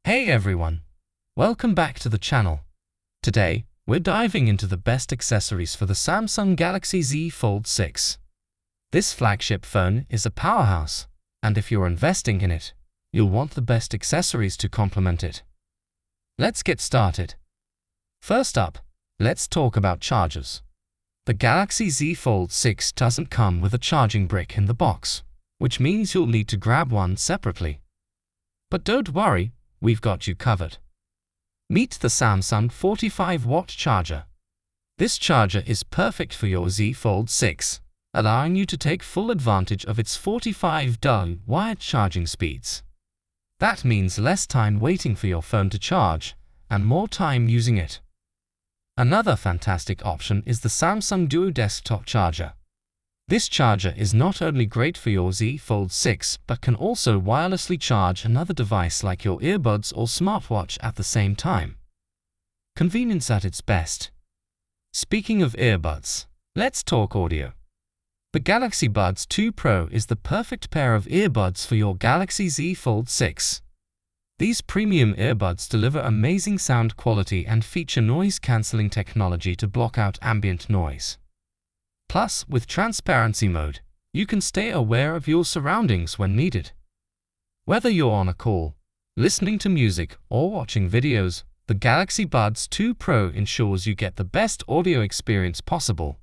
Hey everyone, welcome back to the channel. Today, we're diving into the best accessories for the Samsung Galaxy Z Fold 6. This flagship phone is a powerhouse, and if you're investing in it, you'll want the best accessories to complement it. Let's get started. First up, let's talk about chargers. The Galaxy Z Fold 6 doesn't come with a charging brick in the box, which means you'll need to grab one separately. But don't worry, we've got you covered. Meet the Samsung 45-watt charger. This charger is perfect for your Z Fold 6, allowing you to take full advantage of its 45W wired charging speeds. That means less time waiting for your phone to charge and more time using it. Another fantastic option is the Samsung Duo desktop charger. This charger is not only great for your Z Fold 6 but can also wirelessly charge another device like your earbuds or smartwatch at the same time. Convenience at its best. Speaking of earbuds, let's talk audio. The Galaxy Buds 2 Pro is the perfect pair of earbuds for your Galaxy Z Fold 6. These premium earbuds deliver amazing sound quality and feature noise-cancelling technology to block out ambient noise. Plus, with transparency mode, you can stay aware of your surroundings when needed. Whether you're on a call, listening to music, or watching videos, the Galaxy Buds 2 Pro ensures you get the best audio experience possible.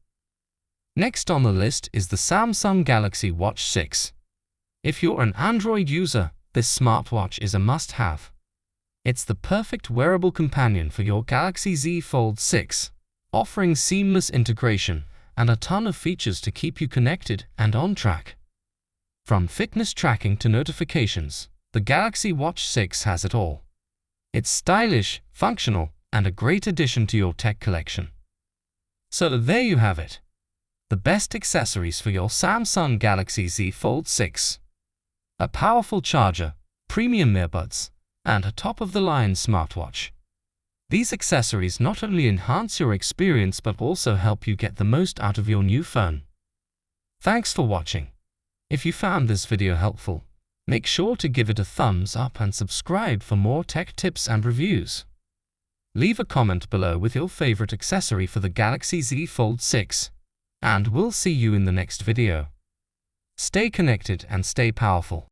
Next on the list is the Samsung Galaxy Watch 6. If you're an Android user, this smartwatch is a must-have. It's the perfect wearable companion for your Galaxy Z Fold 6, offering seamless integration and a ton of features to keep you connected and on track. From fitness tracking to notifications, the Galaxy Watch 6 has it all. It's stylish, functional, and a great addition to your tech collection. So there you have it. The best accessories for your Samsung Galaxy Z Fold 6. A powerful charger, premium earbuds, and a top-of-the-line smartwatch. These accessories not only enhance your experience but also help you get the most out of your new phone. Thanks for watching. If you found this video helpful, make sure to give it a thumbs up and subscribe for more tech tips and reviews. Leave a comment below with your favorite accessory for the Galaxy Z Fold 6, and we'll see you in the next video. Stay connected and stay powerful.